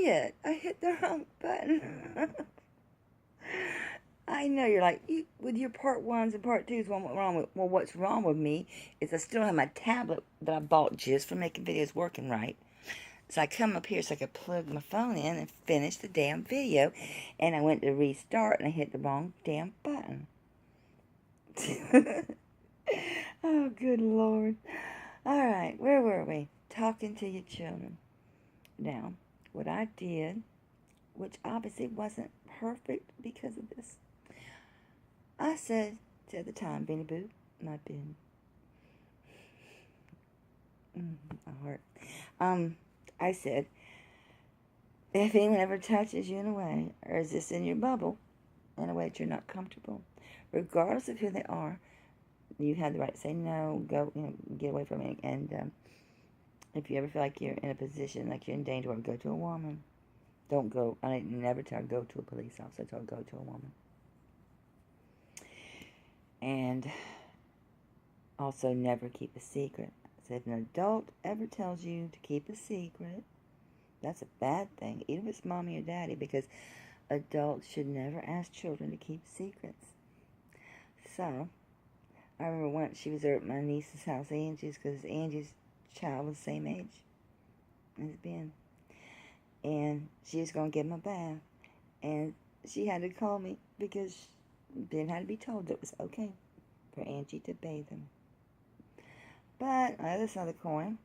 shit, I hit the wrong button. I know you're like, with your part ones and part twos, what's wrong with me is I still have my tablet that I bought just for making videos working right. So I come up here so I could plug my phone in and finish the damn video. And I went to restart and I hit the wrong damn button. Oh, good Lord. Alright, where were we? Talking to your children. Now, what I did, which obviously wasn't perfect because of this, I said at the time, Benny Boo, my Ben, my heart, I said, if anyone ever touches you in a way, or is this in your bubble, in a way that you're not comfortable, regardless of who they are, you have the right to say no, go, get away from me. And if you ever feel like you're in a position, like you're in danger, or go to a woman. Don't go, I never tell go to a police officer, I tell go to a woman. And also never keep a secret. So if an adult ever tells you to keep a secret, that's a bad thing, even if it's mommy or daddy, because adults should never ask children to keep secrets. So, I remember once she was at my niece's house, Angie's, because Angie's child was the same age as Ben. And she was going to give him a bath. And she had to call me because Ben had to be told that it was okay for Angie to bathe him. But on the other side of the coin,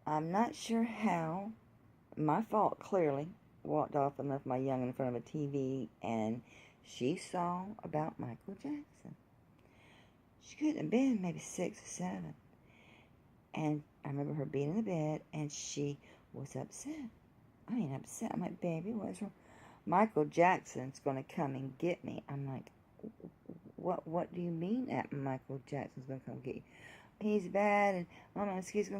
I'm not sure how, my fault clearly, walked off and left my young in front of a TV, and she saw about Michael Jackson. She couldn't have been maybe 6 or 7. And I remember her being in the bed, and she was upset. I ain't upset. I'm like, baby, what's wrong? Michael Jackson's going to come and get me. I'm like, what do you mean that Michael Jackson's going to come get you? He's bad, and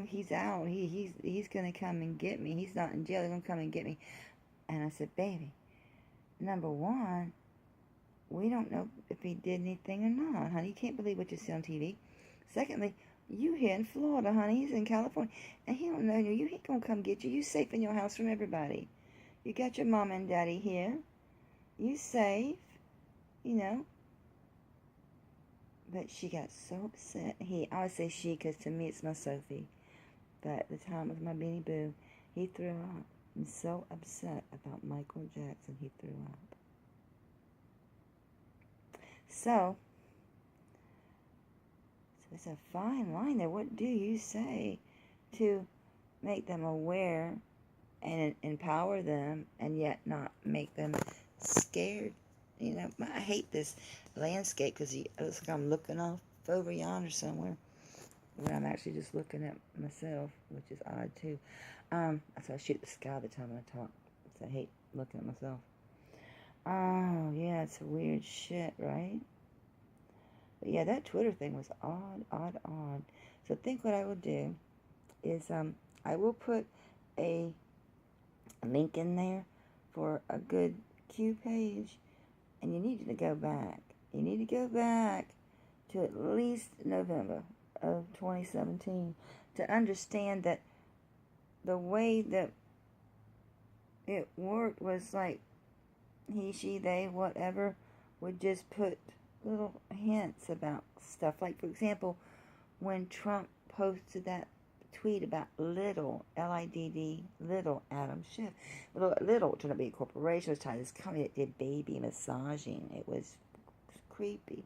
he's out. He's going to come and get me. He's not in jail. He's going to come and get me. And I said, baby, number one, we don't know if he did anything or not, honey. You can't believe what you see on TV. Secondly, you here in Florida, honey. He's in California, and he don't know you. He ain't going to come get you. You safe in your house from everybody. You got your mom and daddy here. You safe, But she got so upset. I always say she because to me it's my Sophie. But at the time it was my Beanie Boo. He threw up. I'm so upset about Michael Jackson. He threw up. So it's a fine line there. What do you say to make them aware and empower them and yet not make them scared? I hate this landscape because it looks like I'm looking off over yonder somewhere when I'm actually just looking at myself, which is odd too. So I shoot the sky the time I talk, so I hate looking at myself. Oh, yeah, it's weird shit, right? But yeah, that Twitter thing was odd. So I think what I will do is I will put a link in there for a good Q page, and you need to go back. You need to go back to at least November of 2017 to understand that the way that it worked was like he, she, they, whatever, would just put little hints about stuff. Like, for example, when Trump posted that tweet about Little, L-I-D-D, Little Adam Schiff. Little turned out to be a corporation. It was tied to this company that did baby massaging. It was creepy.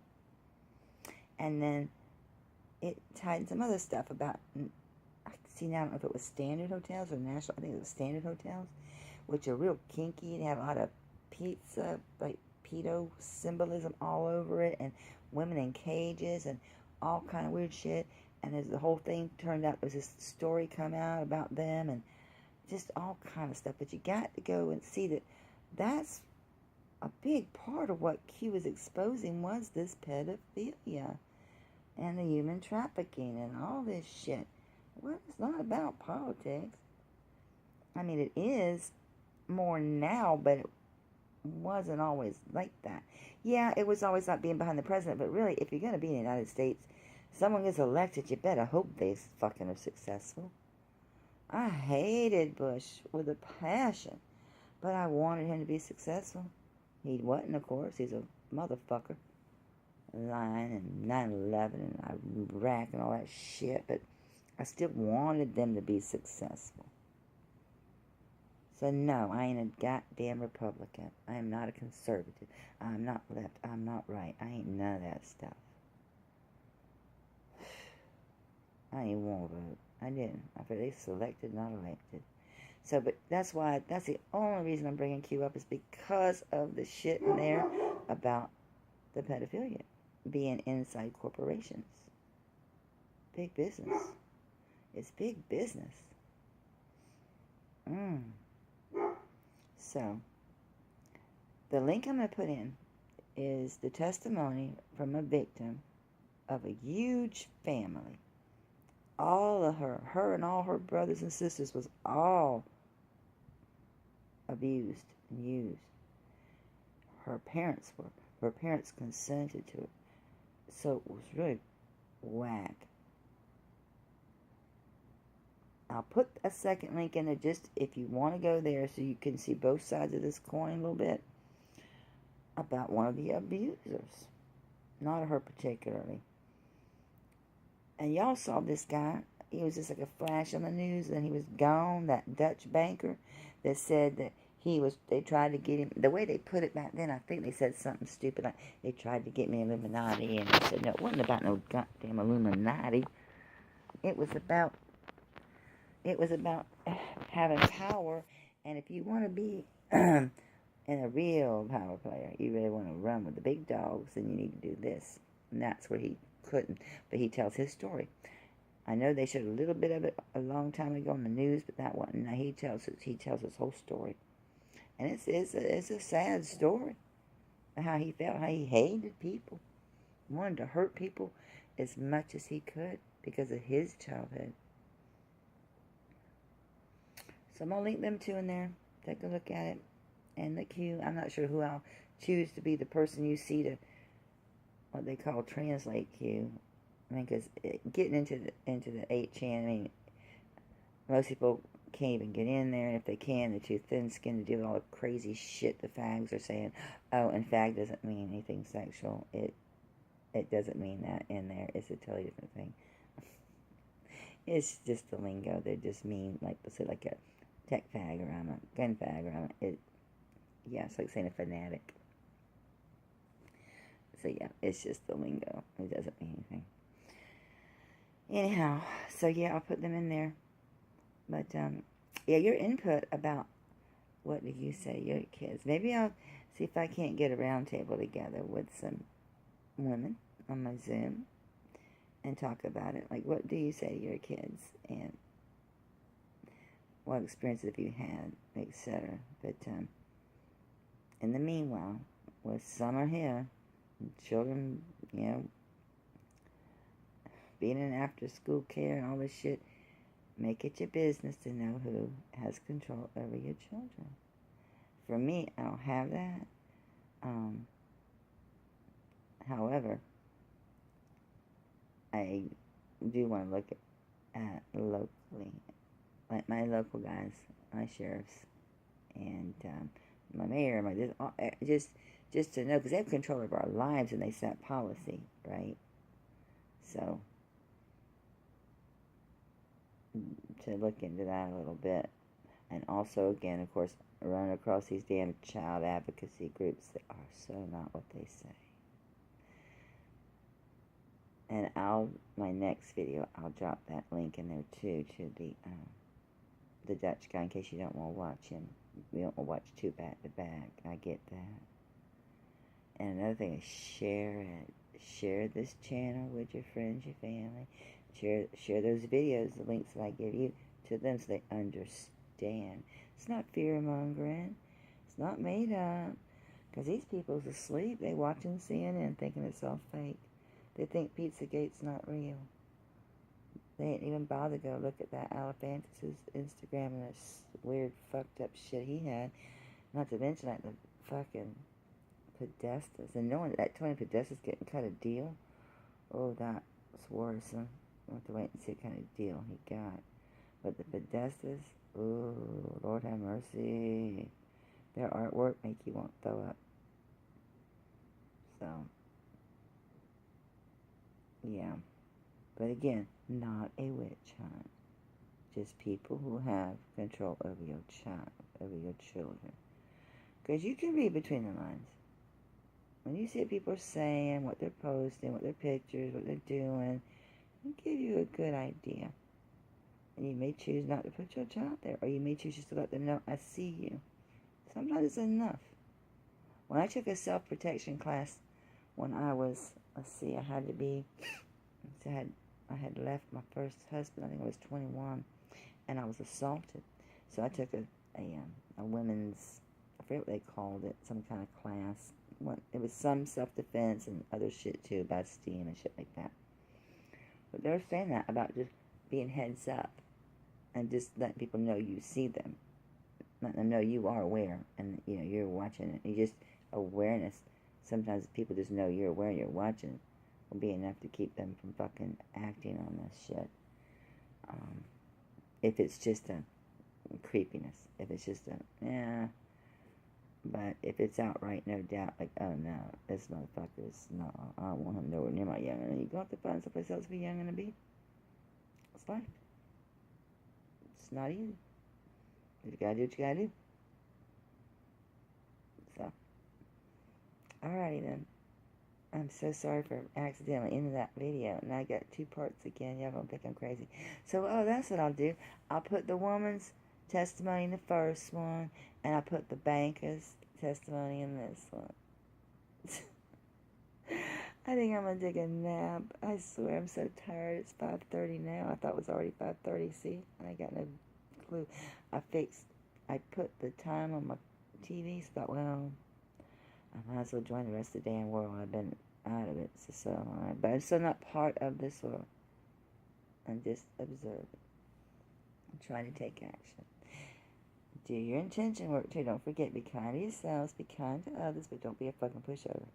And then it tied some other stuff about, I don't know if it was Standard Hotels or National, I think it was Standard Hotels, which are real kinky and have a lot of pizza, like pedo symbolism all over it, and women in cages and all kind of weird shit. And as the whole thing turned out, there was this story come out about them and just all kind of stuff. But you got to go and see that that's a big part of what Q was exposing was this pedophilia and the human trafficking and all this shit. Well, it's not about politics. I mean, it is more now, but it wasn't always like that. Yeah, it was always not being behind the president, but really, if you're going to be in the United States, someone gets elected, you better hope they fucking are successful. I hated Bush with a passion, but I wanted him to be successful. He wasn't, of course. He's a motherfucker. Lying and 9/11 and Iraq and all that shit, but I still wanted them to be successful. So no, I ain't a goddamn Republican. I am not a conservative. I'm not left. I'm not right. I ain't none of that stuff. I ain't want to vote. I didn't. I feel they selected, not elected. So, but that's the only reason I'm bringing Q up is because of the shit in there about the pedophilia being inside corporations. Big business. It's big business. So, the link I'm going to put in is the testimony from a victim of a huge family. All of her and all her brothers and sisters was all abused and used. Her parents consented to it. So it was really whack. I'll put a second link in there just if you want to go there so you can see both sides of this coin a little bit about one of the abusers. Not her particularly. And y'all saw this guy. He was just like a flash on the news and he was gone. That Dutch banker that said that they tried to get him, the way they put it back then, I think they said something stupid like, they tried to get me Illuminati, and I said, no, it wasn't about no goddamn Illuminati. It was about having power, and if you want to be in a real power player, you really want to run with the big dogs, then you need to do this. And that's where he couldn't, but he tells his story. I know they showed a little bit of it a long time ago on the news, but that wasn't. Now he tells his whole story. And it's a sad story. How he felt, how he hated people. Wanted to hurt people as much as he could because of his childhood. So I'm going to link them two in there. Take a look at it. And the Q, I'm not sure who I'll choose to be the person you see to, what they call translate Q. I mean, because getting into the 8chan, I mean, most people can't even get in there, and if they can, they're too thin-skinned to deal with all the crazy shit the fags are saying. Oh, and fag doesn't mean anything sexual. It doesn't mean that in there. It's a totally different thing. It's just the lingo. They just mean, like, let's say, like a tech fag, or I'm a gun fag, or it's like saying a fanatic. So, yeah, it's just the lingo. It doesn't mean anything. Anyhow, so, yeah, I'll put them in there. But, yeah, your input about what do you say to your kids. Maybe I'll see if I can't get a round table together with some women on my Zoom and talk about it. Like, what do you say to your kids? And what experiences have you had, etc. But, in the meanwhile, with summer here, children, being in after-school care and all this shit, make it your business to know who has control over your children. For me, I don't have that. However, I do want to look at locally, like my local guys, my sheriffs, and my mayor, just to know, because they have control over our lives and they set policy, right? So, to look into that a little bit. And also, again, of course, run across these damn child advocacy groups that are so not what they say. And my next video, I'll drop that link in there too, to the Dutch guy, in case you don't want to watch him. We don't want to watch two back to back. I get that. And another thing is share it. Share this channel with your friends, your family. Share those videos, the links that I give you, to them so they understand. It's not fear-mongering. It's not made up. Because these people's asleep. They watching CNN thinking it's all fake. They think Pizzagate's not real. They ain't even bother to go look at that Alephantis' Instagram and that weird fucked up shit he had. Not to mention like the fucking Podestas. And knowing that Tony Podesta's getting cut a deal, oh, that's worrisome. We'll have to wait and see what kind of deal he got. But the Podestas, ooh, Lord have mercy. Their artwork make you want to throw up. So, yeah. But again, not a witch hunt. Just people who have control over your child, over your children. Because you can read between the lines. When you see what people are saying, what they're posting, what their pictures, what they're doing, it give you a good idea. And you may choose not to put your child there, or you may choose just to let them know, I see you. Sometimes it's enough. When I took a self-protection class, when I was, I had to be, I had left my first husband, I think I was 21, and I was assaulted. So I took a women's, I forget what they called it, some kind of class. It was some self-defense and other shit too, about STEAM and shit like that. But they were saying that about just being heads up and just letting people know you see them. Letting them know you are aware and you're watching it. You just awareness. Sometimes people just know you're aware and you're watching will be enough to keep them from fucking acting on this shit. If it's just a creepiness. If it's just yeah. But if it's outright, no doubt, like, oh no, this motherfucker's, no, I don't want him nowhere near my youngin'. You got to find someplace else for youngin' to be. It's life. It's not easy. You gotta do what you gotta do. So, alrighty then. I'm so sorry for accidentally ending that video. And I got 2 parts again. Y'all gonna think I'm crazy. So, that's what I'll do. I'll put the woman's testimony in the first one. And I put the banker's testimony in this one. I think I'm gonna take a nap. I swear I'm so tired. It's 5:30 now. I thought it was already 5:30. See? I got no clue. I put the time on my TV. So I thought, well, I might as well join the rest of the damn world. I've been out of it, so alright. But I'm still not part of this world. I'm just observing. I'm trying to take action. Do your intention work too. Don't forget, be kind to yourselves, be kind to others, but don't be a fucking pushover.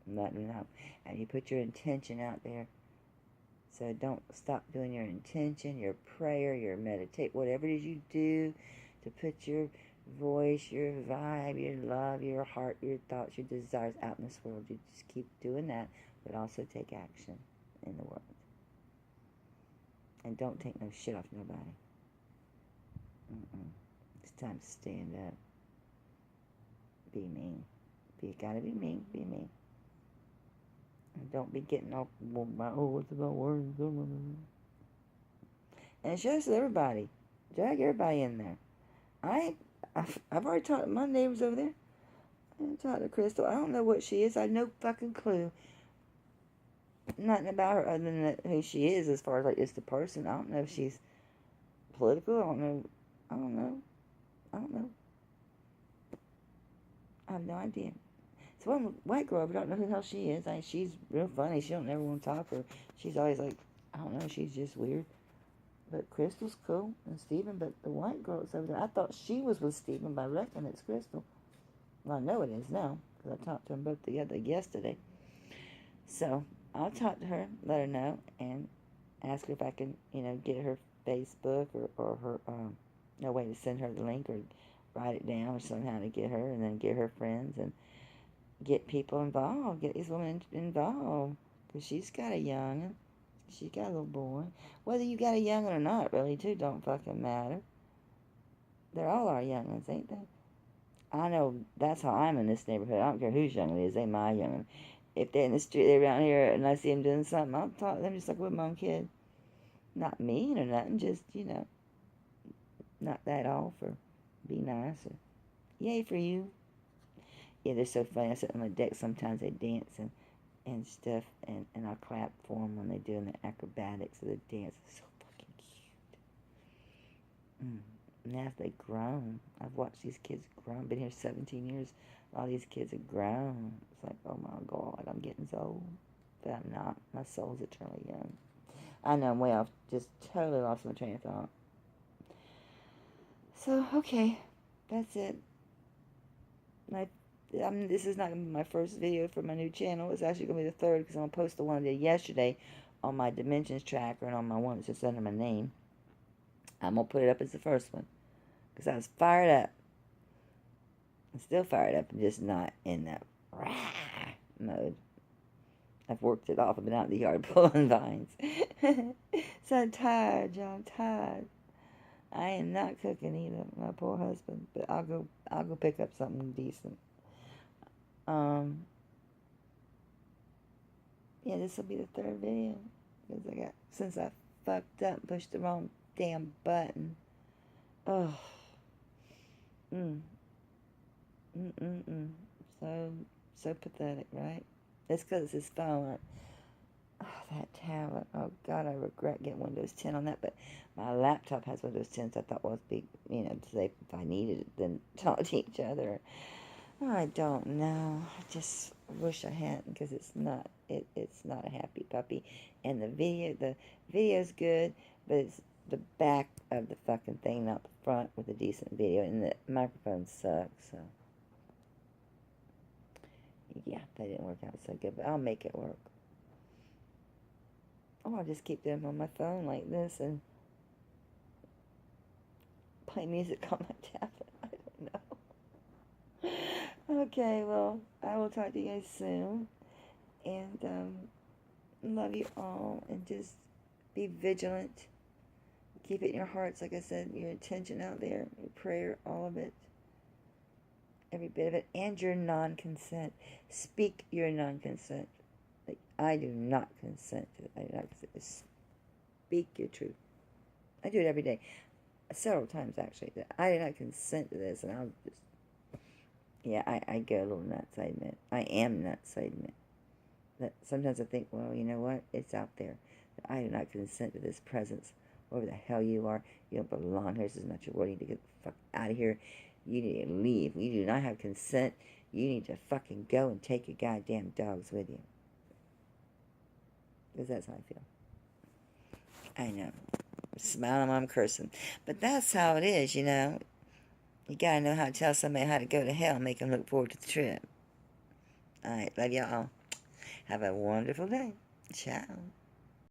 I'm letting them know. And you put your intention out there. So don't stop doing your intention, your prayer, your meditate, whatever it is you do to put your voice, your vibe, your love, your heart, your thoughts, your desires out in this world. You just keep doing that, but also take action in the world. And don't take no shit off nobody. It's time to stand up. Be mean. You gotta be mean. Be mean. And don't be getting all about, what's about words? And it's just everybody. Drag everybody in there. I've already talked to my neighbors over there. I talked to Crystal. I don't know what she is. I have no fucking clue. Nothing about her other than who she is as far as like just the person. I don't know if she's political. I don't know. I have no idea. It's one white girl, but I don't know who the hell she is. She's real funny. She don't never want to talk, or she's always like, I don't know, she's just weird. But Crystal's cool, and Stephen, but the white girl that's over there, I thought she was with Stephen, but I reckon it's Crystal. Well, I know it is now, because I talked to them both together yesterday. So, I'll talk to her, let her know, and ask her if I can, get her Facebook, or her, no way to send her the link, or write it down, or somehow to get her, and then get her friends, and get people involved, get these women involved, because she's got a young'un, she's got a little boy. Whether you got a young'un or not, really, too, don't fucking matter. They're all our young'uns, ain't they? I know that's how I'm in this neighborhood. I don't care whose young'un it is, they my young'un. If they're in the street, they're around here, and I see them doing something, I'll talk to them just like with my own kid. Not mean or nothing, just, not that all for be nice or yay for you. Yeah, they're so funny. I sit on the deck. Sometimes they dance and stuff, and I clap for them when they're doing the acrobatics of the dance. It's so fucking cute. Now as they grown, I've watched these kids grow. I've been here 17 years. A lot of these kids are grown. It's like, oh my God, I'm getting so old. But I'm not. My soul's eternally young. I know I'm way off. Just totally lost my train of thought. So, okay. That's it. This is not going to be my first video for my new channel. It's actually going to be the third, because I'm going to post the one I did yesterday on my Dimensions tracker and on my one that's just under my name. I'm going to put it up as the first one. Because I was fired up. I'm still fired up. I'm just not in that rah mode. I've worked it off. I've been out in the yard pulling vines. So I'm tired, y'all. I'm tired. I am not cooking either, my poor husband. But I'll go pick up something decent. Yeah, this will be the third video. Because since I fucked up and pushed the wrong damn button. Oh. So pathetic, right? It's because it's his phone. Oh, that tablet. Oh, God, I regret getting Windows 10 on that. But my laptop has Windows 10, so I thought, well, it'd be, to say if I needed it, then talk to each other. I don't know. I just wish I hadn't, because it's not a happy puppy. And the video's good, but it's the back of the fucking thing, not the front, with a decent video. And the microphone sucks, so. Yeah, that didn't work out so good, but I'll make it work. Or I'll just keep them on my phone like this and play music on my tablet. I don't know. Okay, well, I will talk to you guys soon. And love you all. And just be vigilant. Keep it in your hearts, like I said, your intention out there, your prayer, all of it. Every bit of it. And your non-consent. Speak your non-consent. Like, I do not consent to it. I do not consent to speak your truth. I do it every day. Several times, actually. I do not consent to this, and I'll just... Yeah, I go a little nuts, I admit. I am nuts, I admit. But sometimes I think, well, you know what? It's out there. I do not consent to this presence. Whoever the hell you are, you don't belong here. This is not your world. You need to get the fuck out of here. You need to leave. You do not have consent. You need to fucking go and take your goddamn dogs with you. Because that's how I feel. I know. I'm smiling while I'm cursing. But that's how it is, You gotta know how to tell somebody how to go to hell and make them look forward to the trip. Alright, love y'all. Have a wonderful day. Ciao.